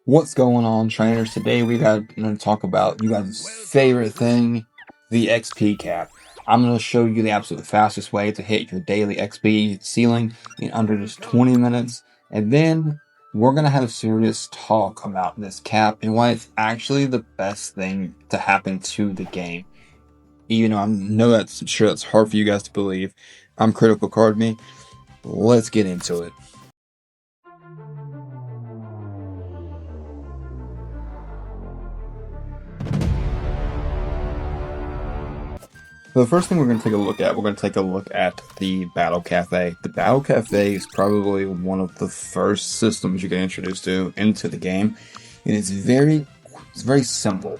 What's going on, trainers? Today we got going to talk about you guys' favorite thing, the XP cap. I'm going to show you the absolute fastest way to hit your daily XP ceiling in under just 20 minutes, and then we're going to have a serious talk about this cap and why it's actually the best thing to happen to the game. Even though I know that's sure that's hard for you guys to believe. I'm Critical Kardmi. Let's get into it. So the first thing we're going to take a look at the Battle Cafe. The Battle Cafe is probably one of the first systems you get introduced to into the game, and it's very simple.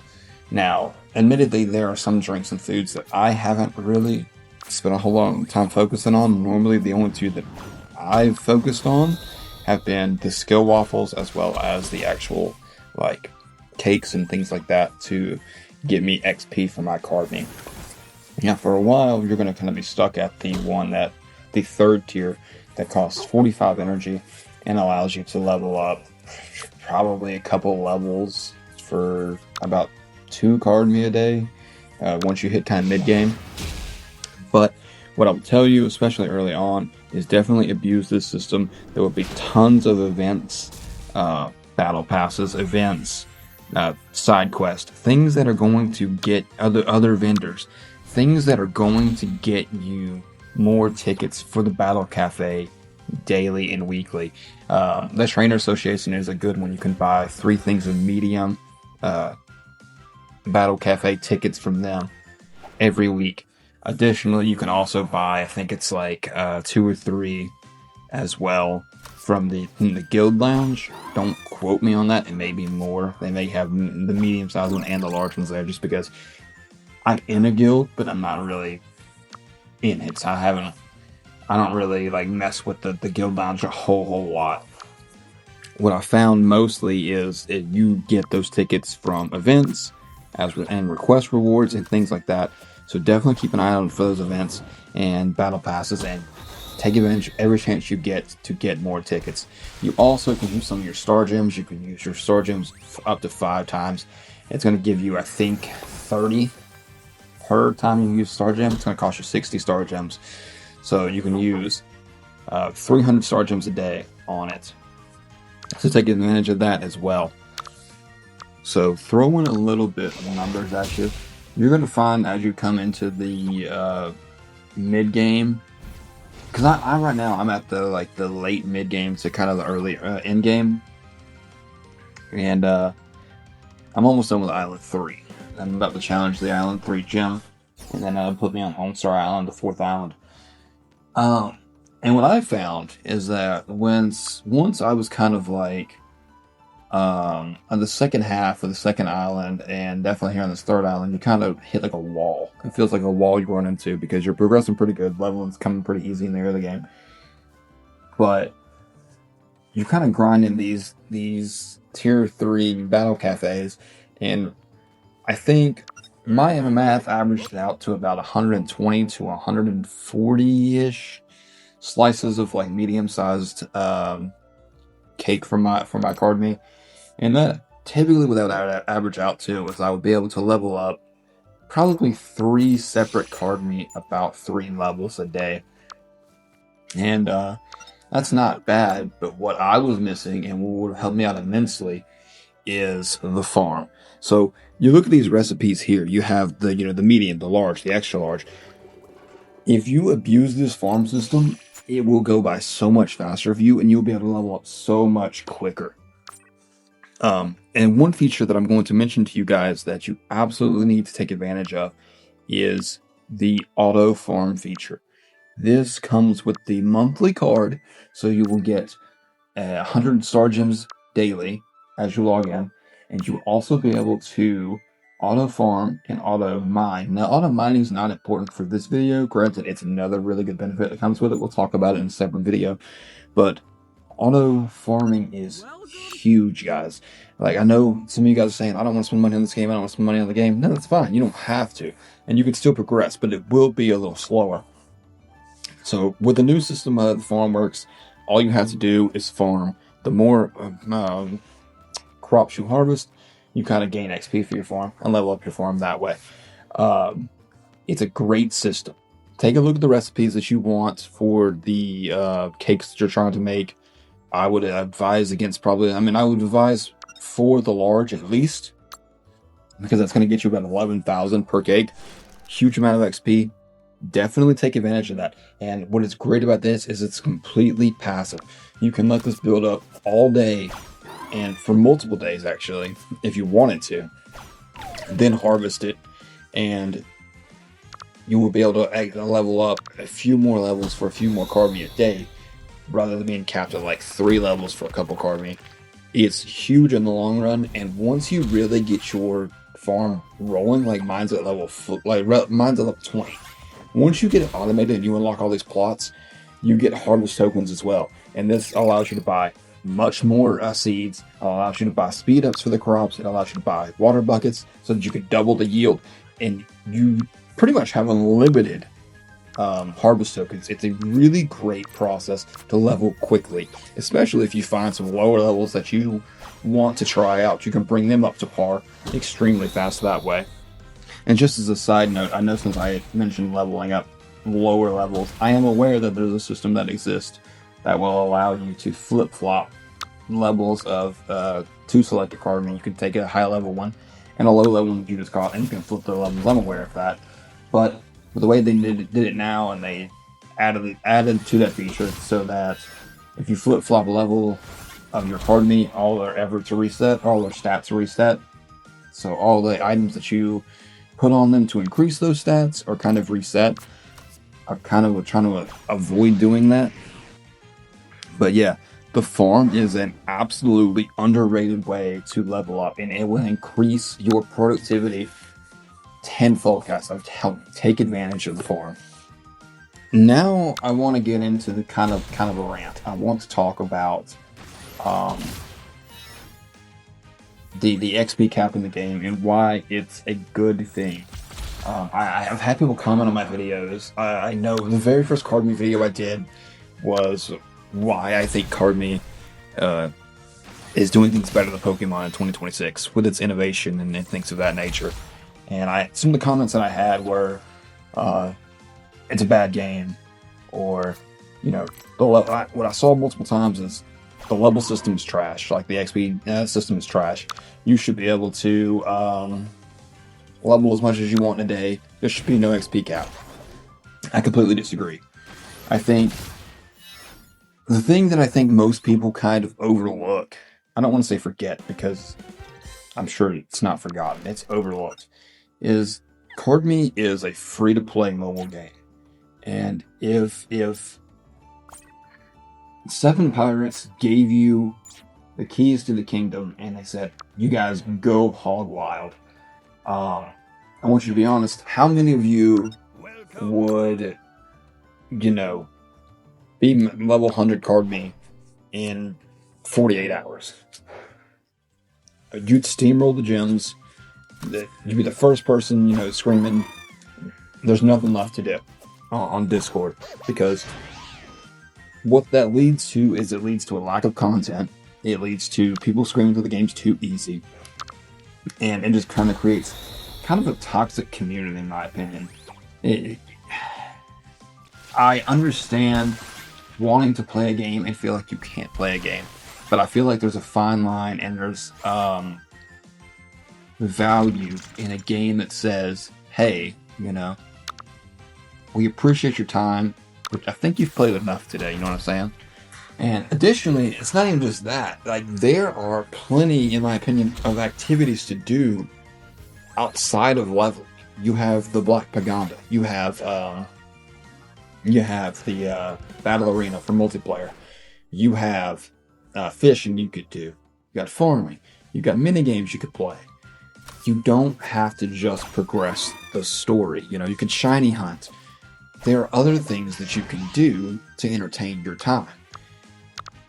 Now, admittedly, there are some drinks and foods that I haven't really spent a whole lot of time focusing on. Normally, the only two that I've focused on have been the skill waffles as well as the actual like cakes and things like that to get me XP for my Kardmi. Yeah, for a while, you're going to kind of be stuck at the third tier that costs 45 energy and allows you to level up probably a couple levels for about 2 Kardmi a day once you hit kind of mid-game. But what I'll tell you, especially early on, is definitely abuse this system. There will be tons of events, battle passes, events, side quests, things that are going to get other vendors, things that are going to get you more tickets for the Battle Cafe daily and weekly. The Trainer Association is a good one. You can buy 3 things of medium Battle Cafe tickets from them every week. Additionally, you can also buy, I think it's like 2 or 3 as well from the Guild Lounge. Don't quote me on that. It may be more. They may have the medium-sized one and the large ones there, just because I'm in a guild, but I'm not really in it. So I don't really like mess with the Guild Lounge a whole lot. What I found mostly is you get those tickets from events and request rewards and things like that. So definitely keep an eye out for those events and battle passes and take advantage of every chance you get to get more tickets. You also can use some of your star gems. You can use your star gems up to 5 times. It's going to give you, I think, 30 per time you use star gems. It's going to cost you 60 star gems. So you can use 300 star gems a day on it. So take advantage of that as well. So throw in a little bit of numbers at you. You're going to find as you come into the mid game, because I right now I'm at the late mid game to kind of the early end game, and I'm almost done with Island 3. I'm about to challenge the Island 3 gym, and then put me on Homestar Island, the 4th island. And what I found is that once I was kind of like on the second half of the second island, and definitely here on this third island, you kind of hit like a wall. It feels like a wall you run into because you're progressing pretty good, leveling's coming pretty easy in the early game, but you kind of grind in these tier 3 battle cafes, and I think my math averaged out to about 120 to 140-ish slices of like medium-sized cake for my Kardmi. And that typically what that would average out to is I would be able to level up probably 3 separate Kardmi about 3 levels a day. And that's not bad, but what I was missing and what would have helped me out immensely is the farm. So you look at these recipes here, you have the the medium, the large, the extra large. If you abuse this farm system, it will go by so much faster for you and you'll be able to level up so much quicker. And one feature that I'm going to mention to you guys that you absolutely need to take advantage of is the auto farm feature. This comes with the monthly card, so you will get 100 star gems daily as you log in, and you will also be able to auto farm and auto mine. Now, auto mining is not important for this video. Granted, it's another really good benefit that comes with it. We'll talk about it in a separate video, but auto farming is huge, guys. Like, I know some of you guys are saying, I don't want to spend money on this game, I don't want to spend money on the game. No, that's fine. You don't have to. And you can still progress, but it will be a little slower. So, with the new system of the farm works, all you have to do is farm. The more crops you harvest, you kind of gain XP for your farm and level up your farm that way. It's a great system. Take a look at the recipes that you want for the cakes that you're trying to make. I would advise against I would advise for the large at least, because that's going to get you about 11,000 per cake. Huge amount of XP. Definitely take advantage of that. And what is great about this is it's completely passive. You can let this build up all day, and for multiple days actually, if you wanted to. Then harvest it, and you will be able to level up a few more levels for a few more Kardmi a day, rather than being capped at like 3 levels for a couple Kardmi. It's huge in the long run, and once you really get your farm rolling, like mine's at level 20. Once you get it automated and you unlock all these plots, you get harvest tokens as well. And this allows you to buy much more seeds. It allows you to buy speed ups for the crops. It allows you to buy water buckets so that you can double the yield. And you pretty much have unlimited harvest tokens. It's a really great process to level quickly, especially if you find some lower levels that you want to try out. You can bring them up to par extremely fast that way. And just as a side note, I know since I mentioned leveling up lower levels, I am aware that there's a system that exists that will allow you to flip-flop levels of 2 selected Kardmi. You can take a high-level one and a low-level one you just caught, and you can flip the levels. I'm aware of that. But the way they did it now, and they added to that feature so that if you flip-flop a level of your Kardmi, all their efforts are reset, all their stats are reset. So all the items that you put on them to increase those stats are kind of reset. I'm kind of trying to avoid doing that. But yeah, the farm is an absolutely underrated way to level up, and it will increase your productivity tenfold, guys. I've take advantage of the farm. Now I want to get into the kind of a rant. I want to talk about the XP cap in the game and why it's a good thing. I've had people comment on my videos. I know the very first Kardmi video I did was why I think Kardmi is doing things better than Pokemon in 2026 with its innovation and things of that nature. And some of the comments that I had were, it's a bad game, or what I saw multiple times is the level system is trash. Like the XP system is trash. You should be able to level as much as you want in a day. There should be no XP cap. I completely disagree. I think the thing that I think most people kind of overlook, I don't want to say forget because I'm sure it's not forgotten, it's overlooked, is Kardmi is a free-to-play mobile game. And if 7 Pirates gave you the keys to the kingdom and they said, you guys go hog wild, I want you to be honest, how many of you would, be level 100 Kardmi in 48 hours? You'd steamroll the gyms. You'd be the first person, screaming, there's nothing left to do on Discord, because what that leads to is it leads to a lack of content. It leads to people screaming that the game's too easy, and it just kind of creates kind of a toxic community, in my opinion. I understand wanting to play a game and feel like you can't play a game, but I feel like there's a fine line, and there's value in a game that says, hey, we appreciate your time, which I think you've played enough today, you know what I'm saying? And additionally, it's not even just that. Like, there are plenty, in my opinion, of activities to do outside of leveling. You have the Black Paganda. You have the Battle Arena for multiplayer. You have fishing you could do. You got farming. You got mini games you could play. You don't have to just progress the story. You can shiny hunt. There are other things that you can do to entertain your time.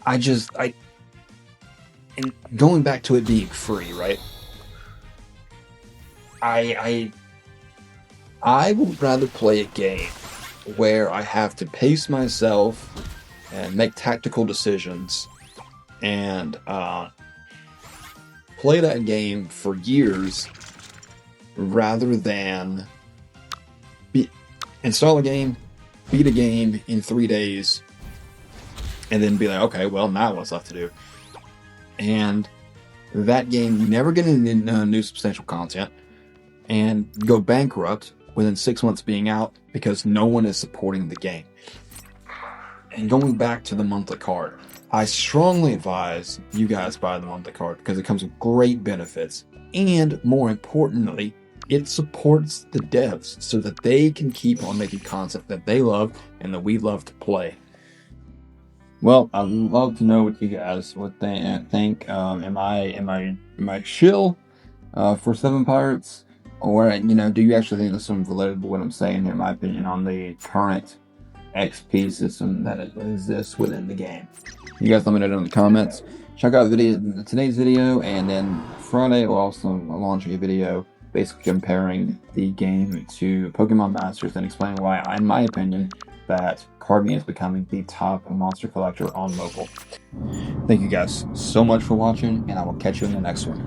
And going back to it being free, right? I would rather play a game where I have to pace myself and make tactical decisions and play that game for years rather than install a game, beat a game in 3 days, and then be like, okay, well, now what's left to do? And that game, you never get any new substantial content, and go bankrupt within 6 months being out because no one is supporting the game. And going back to the monthly card, I strongly advise you guys buy the monthly card because it comes with great benefits, and more importantly, it supports the devs so that they can keep on making content that they love and that we love to play. Well, I'd love to know what you guys would think. Am I shill for 7 Pirates, or do you actually think there's some validity to what I'm saying here, in my opinion, on the current XP system that exists within the game? You guys let me know in the comments. Check out today's video, and then Friday we'll also launch a video basically comparing the game to Pokemon Masters and explaining why, in my opinion, that Kardmi is becoming the top monster collector on mobile. Thank you guys so much for watching, and I will catch you in the next one.